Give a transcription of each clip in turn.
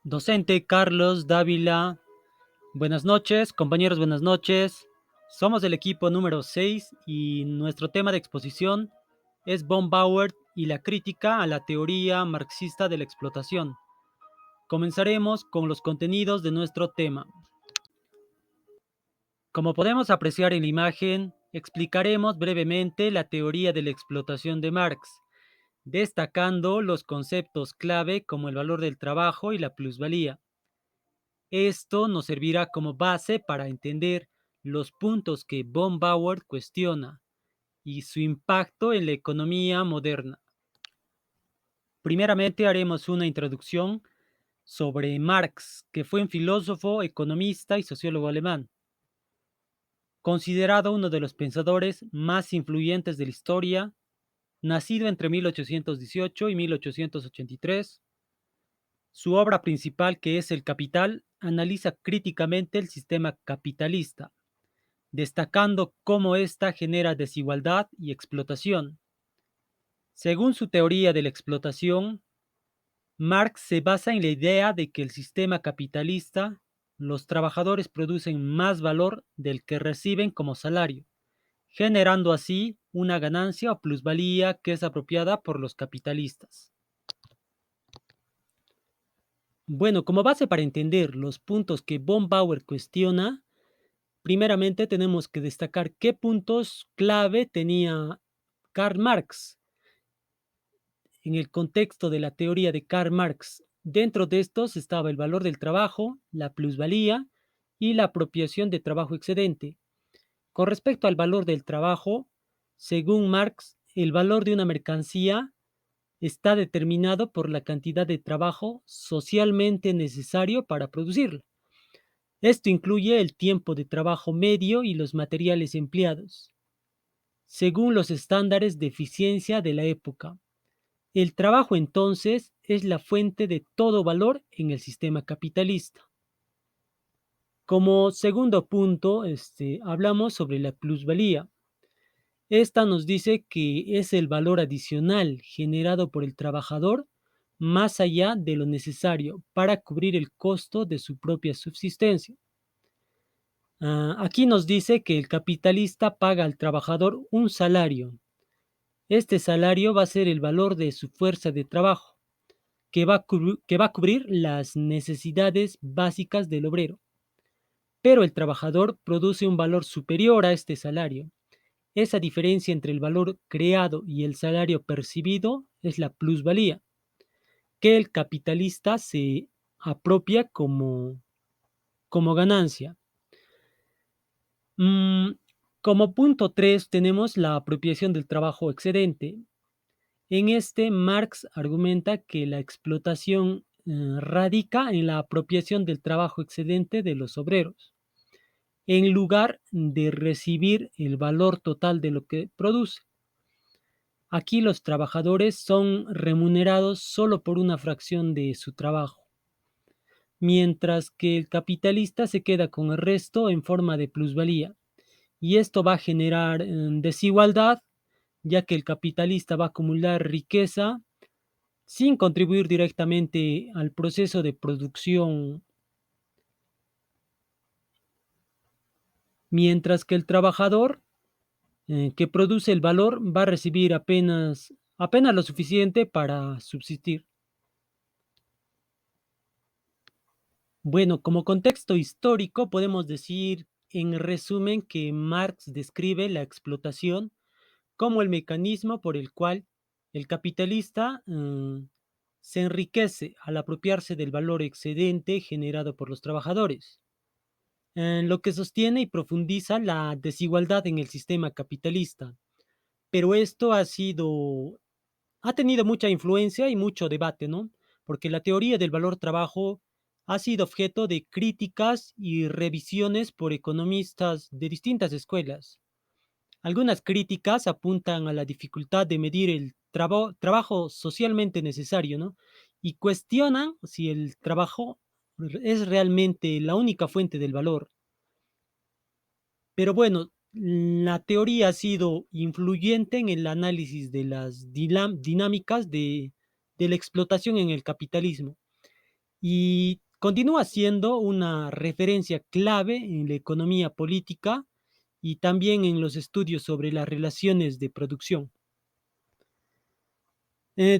Docente Carlos Dávila, buenas noches, compañeros, buenas noches. Somos del equipo número 6 y nuestro tema de exposición es von Bauer y la crítica a la teoría marxista de la explotación. Comenzaremos con los contenidos de nuestro tema. Como podemos apreciar en la imagen, explicaremos brevemente la teoría de la explotación de Marx, destacando los conceptos clave como el valor del trabajo y la plusvalía. Esto nos servirá como base para entender los puntos que von Bauer cuestiona y su impacto en la economía moderna. Primeramente haremos una introducción sobre Marx, que fue un filósofo, economista y sociólogo alemán, considerado uno de los pensadores más influyentes de la historia, nacido entre 1818 y 1883. Su obra principal, que es El Capital, analiza críticamente el sistema capitalista, destacando cómo ésta genera desigualdad y explotación. Según su teoría de la explotación, Marx se basa en la idea de que el sistema capitalista, los trabajadores producen más valor del que reciben como salario, generando así una ganancia o plusvalía que es apropiada por los capitalistas. Bueno, como base para entender los puntos que von Bauer cuestiona, primeramente tenemos que destacar qué puntos clave tenía Karl Marx en el contexto de la teoría de Karl Marx. Dentro de estos estaba el valor del trabajo, la plusvalía y la apropiación de trabajo excedente. Con respecto al valor del trabajo, según Marx, el valor de una mercancía está determinado por la cantidad de trabajo socialmente necesario para producirla. Esto incluye el tiempo de trabajo medio y los materiales empleados, según los estándares de eficiencia de la época. El trabajo, entonces, es la fuente de todo valor en el sistema capitalista. Como segundo punto, hablamos sobre la plusvalía. Esta nos dice que es el valor adicional generado por el trabajador más allá de lo necesario para cubrir el costo de su propia subsistencia. Aquí nos dice que el capitalista paga al trabajador un salario. Este salario va a ser el valor de su fuerza de trabajo, que va a cubrir las necesidades básicas del obrero. Pero el trabajador produce un valor superior a este salario. Esa diferencia entre el valor creado y el salario percibido es la plusvalía, que el capitalista se apropia como ganancia. Mm, Como punto 3 tenemos la apropiación del trabajo excedente. En este, Marx argumenta que la explotación radica en la apropiación del trabajo excedente de los obreros, en lugar de recibir el valor total de lo que produce. Aquí los trabajadores son remunerados solo por una fracción de su trabajo, mientras que el capitalista se queda con el resto en forma de plusvalía. Y esto va a generar desigualdad, ya que el capitalista va a acumular riqueza sin contribuir directamente al proceso de producción, mientras que el trabajador que produce el valor va a recibir apenas lo suficiente para subsistir. Bueno, como contexto histórico podemos decir en resumen que Marx describe la explotación como el mecanismo por el cual el capitalista se enriquece al apropiarse del valor excedente generado por los trabajadores, lo que sostiene y profundiza la desigualdad en el sistema capitalista. Pero esto ha tenido mucha influencia y mucho debate, ¿no? Porque la teoría del valor trabajo ha sido objeto de críticas y revisiones por economistas de distintas escuelas. Algunas críticas apuntan a la dificultad de medir el trabajo socialmente necesario, ¿no? Y cuestionan si el trabajo es realmente la única fuente del valor. Pero bueno, la teoría ha sido influyente en el análisis de las dinámicas de la explotación en el capitalismo. y continúa siendo una referencia clave en la economía política y también en los estudios sobre las relaciones de producción.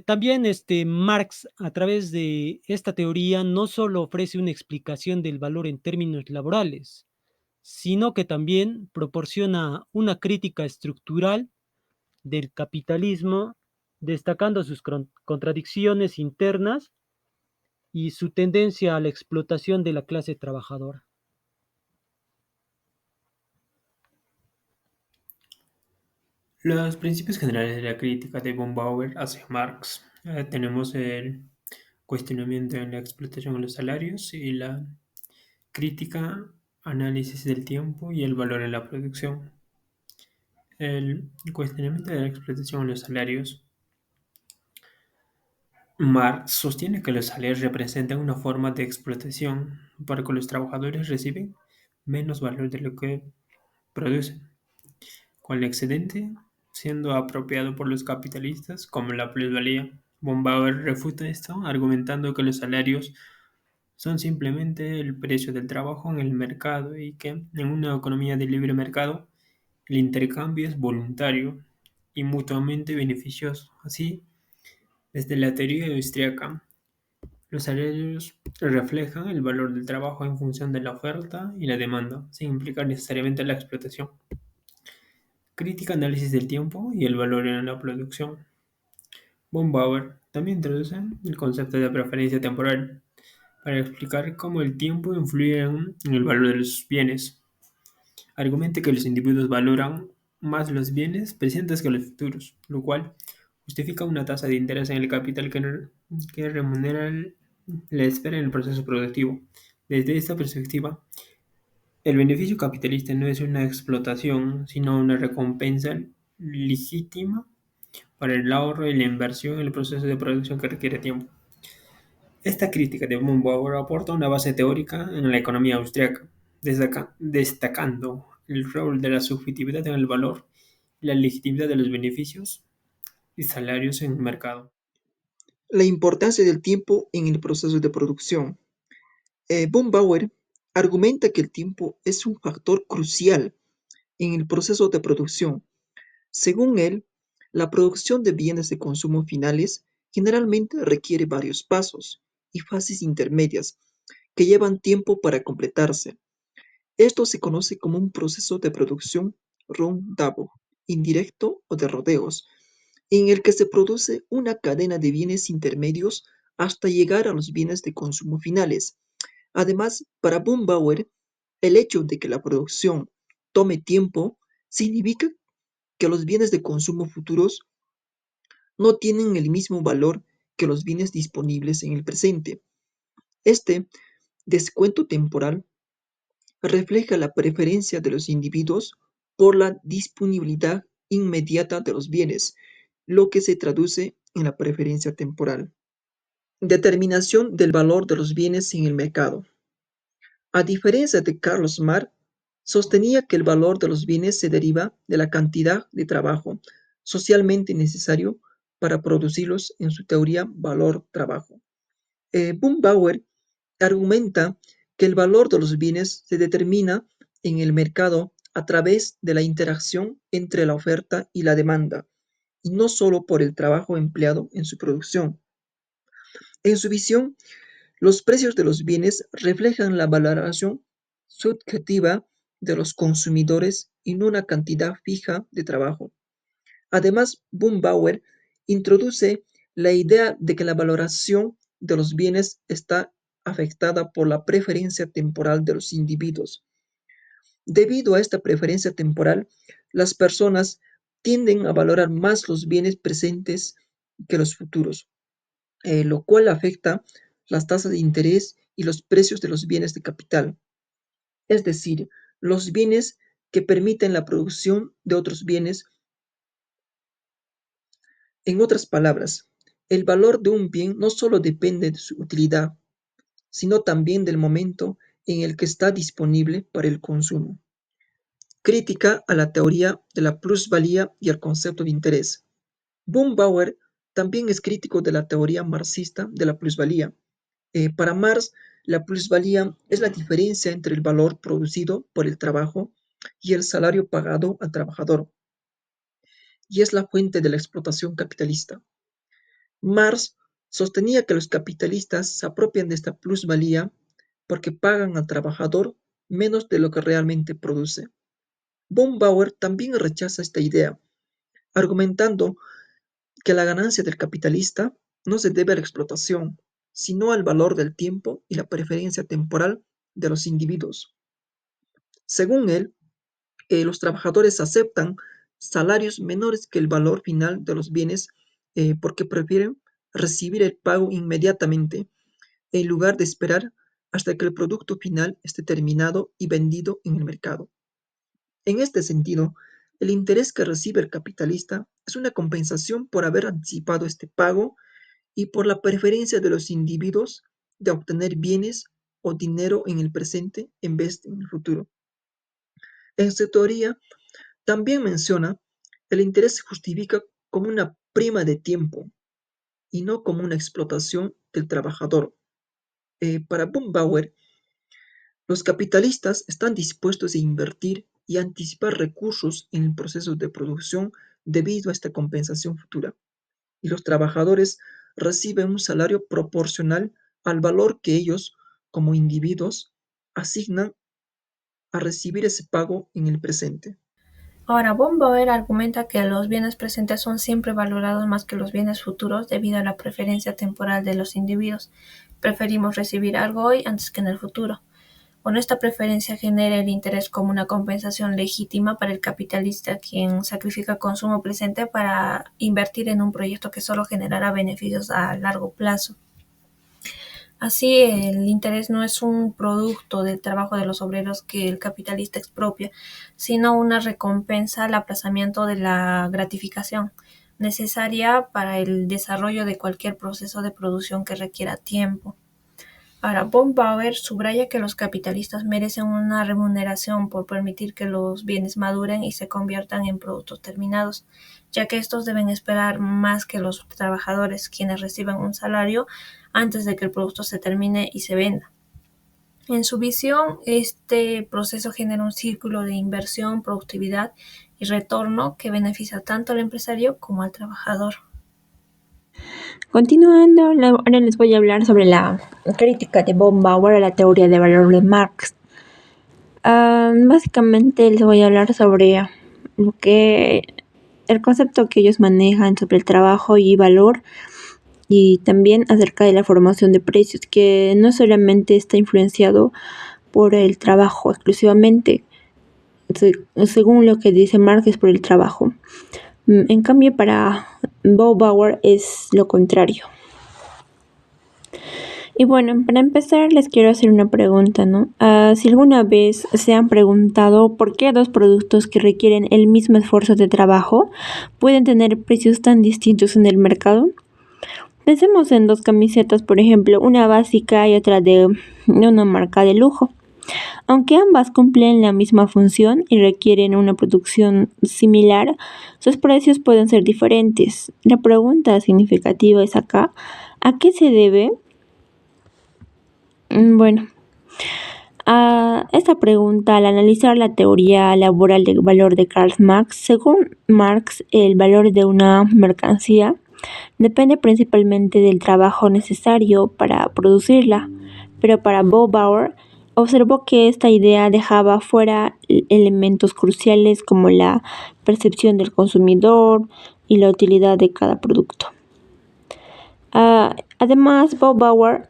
También Marx, a través de esta teoría, no solo ofrece una explicación del valor en términos laborales, sino que también proporciona una crítica estructural del capitalismo, destacando sus contradicciones internas y su tendencia a la explotación de la clase trabajadora. Los principios generales de la crítica de von Bauer hacia Marx. Tenemos el cuestionamiento en la explotación de los salarios y la crítica, análisis del tiempo y el valor en la producción. El cuestionamiento de la explotación de los salarios. Marx sostiene que los salarios representan una forma de explotación porque los trabajadores reciben menos valor de lo que producen, con el excedente siendo apropiado por los capitalistas como la plusvalía. Von Bauer refuta esto argumentando que los salarios son simplemente el precio del trabajo en el mercado y que en una economía de libre mercado el intercambio es voluntario y mutuamente beneficioso. Así, desde la teoría austríaca, los salarios reflejan el valor del trabajo en función de la oferta y la demanda, sin implicar necesariamente la explotación. Crítica, análisis del tiempo y el valor en la producción. Von Bauer también introduce el concepto de preferencia temporal para explicar cómo el tiempo influye en el valor de los bienes. Argumenta que los individuos valoran más los bienes presentes que los futuros, lo cual justifica una tasa de interés en el capital que remunera la espera en el proceso productivo. Desde esta perspectiva, el beneficio capitalista no es una explotación, sino una recompensa legítima para el ahorro y la inversión en el proceso de producción que requiere tiempo. Esta crítica de von Bauer aporta una base teórica en la economía austríaca, destacando el rol de la subjetividad en el valor y la legitimidad de los beneficios y salarios en el mercado. La importancia del tiempo en el proceso de producción. Von Bauer argumenta que el tiempo es un factor crucial en el proceso de producción. Según él, la producción de bienes de consumo finales generalmente requiere varios pasos y fases intermedias que llevan tiempo para completarse. Esto se conoce como un proceso de producción rondado, indirecto o de rodeos, en el que se produce una cadena de bienes intermedios hasta llegar a los bienes de consumo finales. Además, para von Bauer, el hecho de que la producción tome tiempo significa que los bienes de consumo futuros no tienen el mismo valor que los bienes disponibles en el presente. Este descuento temporal refleja la preferencia de los individuos por la disponibilidad inmediata de los bienes, lo que se traduce en la preferencia temporal. Determinación del valor de los bienes en el mercado. A diferencia de Carlos Marx, sostenía que el valor de los bienes se deriva de la cantidad de trabajo socialmente necesario para producirlos en su teoría valor-trabajo. Bauer argumenta que el valor de los bienes se determina en el mercado a través de la interacción entre la oferta y la demanda, y no solo por el trabajo empleado en su producción. En su visión, los precios de los bienes reflejan la valoración subjetiva de los consumidores en una cantidad fija de trabajo. Además, Bauer introduce la idea de que la valoración de los bienes está afectada por la preferencia temporal de los individuos. Debido a esta preferencia temporal, las personas tienden a valorar más los bienes presentes que los futuros, lo cual afecta las tasas de interés y los precios de los bienes de capital, es decir, los bienes que permiten la producción de otros bienes. En otras palabras, el valor de un bien no solo depende de su utilidad, sino también del momento en el que está disponible para el consumo. Crítica a la teoría de la plusvalía y al concepto de interés. Bauer también es crítico de la teoría marxista de la plusvalía. Para Marx, la plusvalía es la diferencia entre el valor producido por el trabajo y el salario pagado al trabajador, y es la fuente de la explotación capitalista. Marx sostenía que los capitalistas se apropian de esta plusvalía porque pagan al trabajador menos de lo que realmente produce. Von Bauer también rechaza esta idea, argumentando que la ganancia del capitalista no se debe a la explotación, sino al valor del tiempo y la preferencia temporal de los individuos. Según él, los trabajadores aceptan salarios menores que el valor final de los bienes porque prefieren recibir el pago inmediatamente en lugar de esperar hasta que el producto final esté terminado y vendido en el mercado. En este sentido, el interés que recibe el capitalista es una compensación por haber anticipado este pago y por la preferencia de los individuos de obtener bienes o dinero en el presente en vez de en el futuro. En su teoría, también menciona el interés se justifica como una prima de tiempo y no como una explotación del trabajador. Para von Bauer, los capitalistas están dispuestos a invertir y anticipar recursos en el proceso de producción debido a esta compensación futura, y los trabajadores reciben un salario proporcional al valor que ellos, como individuos, asignan a recibir ese pago en el presente. Ahora, von Bauer argumenta que los bienes presentes son siempre valorados más que los bienes futuros debido a la preferencia temporal de los individuos. Preferimos recibir algo hoy antes que en el futuro. Bueno, esta preferencia genera el interés como una compensación legítima para el capitalista, quien sacrifica consumo presente para invertir en un proyecto que solo generará beneficios a largo plazo. Así, el interés no es un producto del trabajo de los obreros que el capitalista expropia, sino una recompensa al aplazamiento de la gratificación necesaria para el desarrollo de cualquier proceso de producción que requiera tiempo. Ahora, von Bauer subraya que los capitalistas merecen una remuneración por permitir que los bienes maduren y se conviertan en productos terminados, ya que estos deben esperar más que los trabajadores, quienes reciben un salario antes de que el producto se termine y se venda. En su visión, este proceso genera un círculo de inversión, productividad y retorno que beneficia tanto al empresario como al trabajador. Continuando, ahora les voy a hablar sobre la crítica de von Bauer a la teoría de valor de Marx. Básicamente les voy a hablar sobre el concepto que ellos manejan sobre el trabajo y valor, y también acerca de la formación de precios, que no solamente está influenciado por el trabajo exclusivamente, según lo que dice Marx, es por el trabajo. En cambio, para von Bauer es lo contrario. Y bueno, para empezar les quiero hacer una pregunta, ¿no? Si alguna vez se han preguntado por qué dos productos que requieren el mismo esfuerzo de trabajo pueden tener precios tan distintos en el mercado. Pensemos en dos camisetas, por ejemplo, una básica y otra de una marca de lujo. Aunque ambas cumplen la misma función y requieren una producción similar, sus precios pueden ser diferentes. La pregunta significativa es acá, ¿a qué se debe? Bueno, a esta pregunta, al analizar la teoría laboral del valor de Karl Marx, según Marx, el valor de una mercancía depende principalmente del trabajo necesario para producirla, pero para von Bauer observó que esta idea dejaba fuera elementos cruciales como la percepción del consumidor y la utilidad de cada producto. Además, von Bauer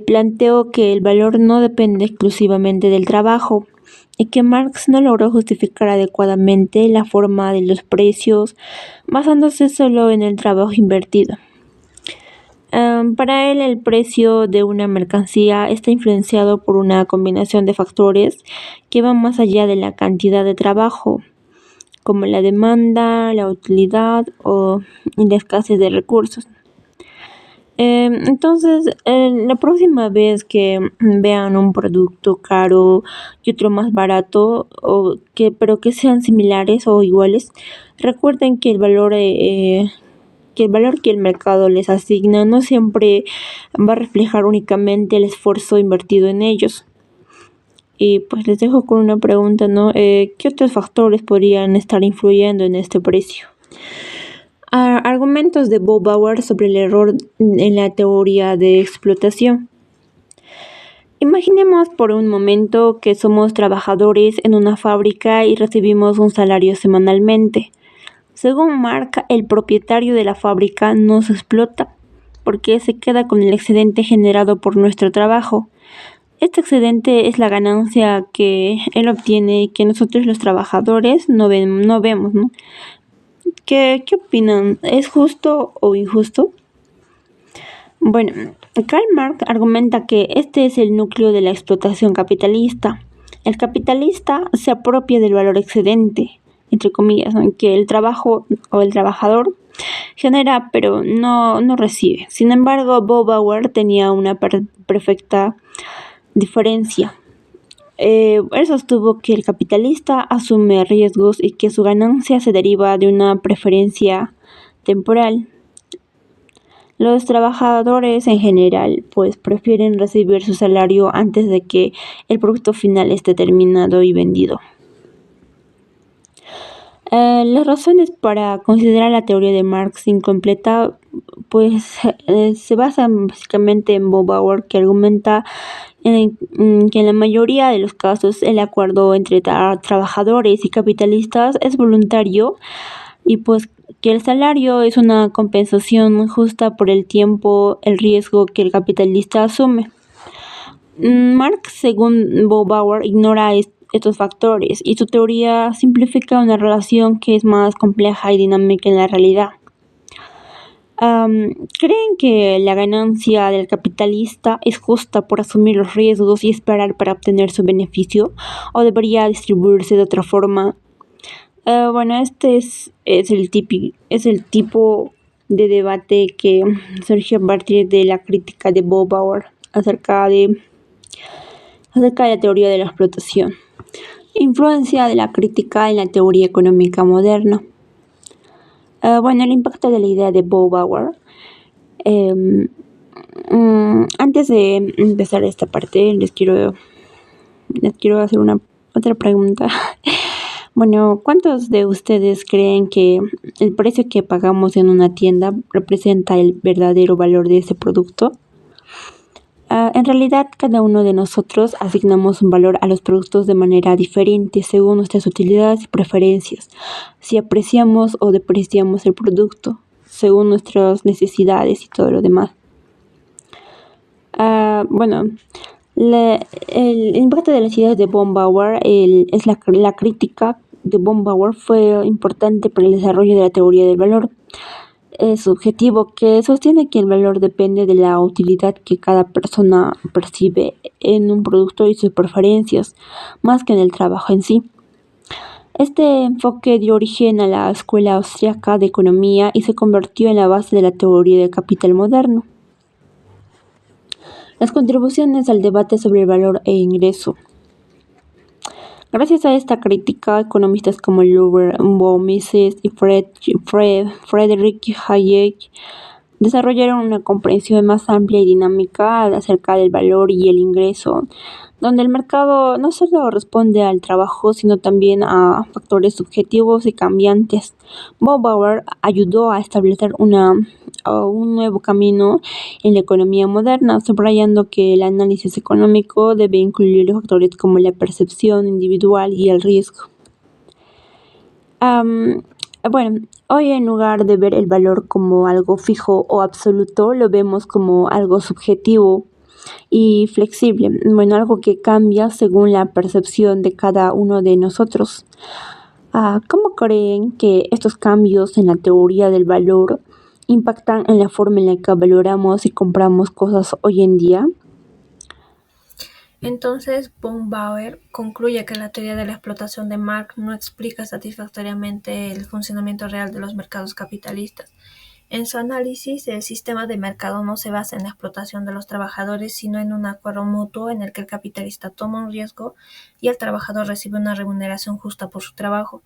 planteó que el valor no depende exclusivamente del trabajo y que Marx no logró justificar adecuadamente la forma de los precios basándose solo en el trabajo invertido. Para él, el precio de una mercancía está influenciado por una combinación de factores que van más allá de la cantidad de trabajo, como la demanda, la utilidad o la escasez de recursos. Entonces, la próxima vez que vean un producto caro y otro más barato, pero que sean similares o iguales, recuerden que el valor que el valor que el mercado les asigna no siempre va a reflejar únicamente el esfuerzo invertido en ellos. Y pues les dejo con una pregunta, ¿no? ¿Qué otros factores podrían estar influyendo en este precio? Argumentos de Bob Bauer sobre el error en la teoría de explotación. Imaginemos por un momento que somos trabajadores en una fábrica y recibimos un salario semanalmente. Según Mark, el propietario de la fábrica nos explota porque se queda con el excedente generado por nuestro trabajo. Este excedente es la ganancia que él obtiene y que nosotros los trabajadores no vemos, ¿no? ¿Qué opinan? ¿Es justo o injusto? Bueno, Karl Marx argumenta que este es el núcleo de la explotación capitalista. El capitalista se apropia del valor excedente, entre comillas, ¿no?, que el trabajo o el trabajador genera pero no recibe. Sin embargo, Bob Bauer tenía una perfecta diferencia. Él sostuvo que el capitalista asume riesgos y que su ganancia se deriva de una preferencia temporal. Los trabajadores en general pues prefieren recibir su salario antes de que el producto final esté terminado y vendido. Las razones para considerar la teoría de Marx incompleta pues se basan básicamente en Bob Bauer, que argumenta que en la mayoría de los casos el acuerdo entre trabajadores y capitalistas es voluntario y pues que el salario es una compensación justa por el tiempo, el riesgo que el capitalista asume. Marx, según Bob Bauer, ignora estos factores y su teoría simplifica una relación que es más compleja y dinámica en la realidad. ¿Creen que la ganancia del capitalista es justa por asumir los riesgos y esperar para obtener su beneficio, o debería distribuirse de otra forma? Bueno, este es el tipo de debate que surgió a partir de la crítica de Bob Bauer acerca de la teoría de la explotación. Influencia de la crítica en la teoría económica moderna. Bueno, el impacto de la idea de Bob Bauer. Antes de empezar esta parte, les quiero hacer otra pregunta. Bueno, ¿cuántos de ustedes creen que el precio que pagamos en una tienda representa el verdadero valor de ese producto? En realidad, cada uno de nosotros asignamos un valor a los productos de manera diferente según nuestras utilidades y preferencias. Si apreciamos o depreciamos el producto según nuestras necesidades y todo lo demás. Bueno, el impacto de las ideas de Bob Bauer, la crítica de Bob Bauer fue importante para el desarrollo de la teoría del valor. Es subjetivo, que sostiene que el valor depende de la utilidad que cada persona percibe en un producto y sus preferencias, más que en el trabajo en sí. Este enfoque dio origen a la Escuela Austriaca de Economía y se convirtió en la base de la teoría del capital moderno. Las contribuciones al debate sobre el valor e ingreso. Gracias a esta crítica, economistas como Luber, Mises y Friedrich Hayek desarrollaron una comprensión más amplia y dinámica acerca del valor y el ingreso, donde el mercado no solo responde al trabajo, sino también a factores subjetivos y cambiantes. Bob Bauer ayudó a establecer un nuevo camino en la economía moderna, subrayando que el análisis económico debe incluir factores como la percepción individual y el riesgo. Bueno, hoy en lugar de ver el valor como algo fijo o absoluto, lo vemos como algo subjetivo y flexible, bueno, algo que cambia según la percepción de cada uno de nosotros. ¿Cómo creen que estos cambios en la teoría del valor impactan en la forma en la que valoramos y compramos cosas hoy en día? Entonces, Bob Bauer concluye que la teoría de la explotación de Marx no explica satisfactoriamente el funcionamiento real de los mercados capitalistas. En su análisis, el sistema de mercado no se basa en la explotación de los trabajadores, sino en un acuerdo mutuo en el que el capitalista toma un riesgo y el trabajador recibe una remuneración justa por su trabajo,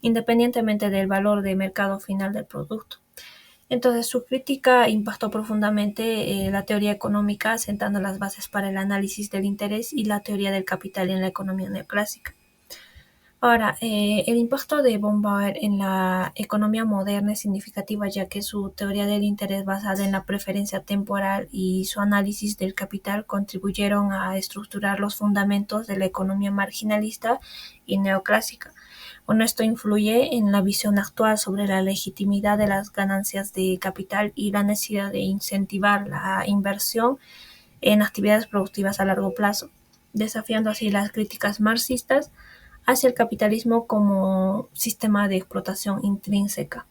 independientemente del valor de mercado final del producto. Entonces, su crítica impactó profundamente la teoría económica, sentando las bases para el análisis del interés y la teoría del capital en la economía neoclásica. Ahora, el impacto de von Bauer en la economía moderna es significativo, ya que su teoría del interés basada en la preferencia temporal y su análisis del capital contribuyeron a estructurar los fundamentos de la economía marginalista y neoclásica. Bueno, esto influye en la visión actual sobre la legitimidad de las ganancias de capital y la necesidad de incentivar la inversión en actividades productivas a largo plazo, desafiando así las críticas marxistas hacia el capitalismo como sistema de explotación intrínseca.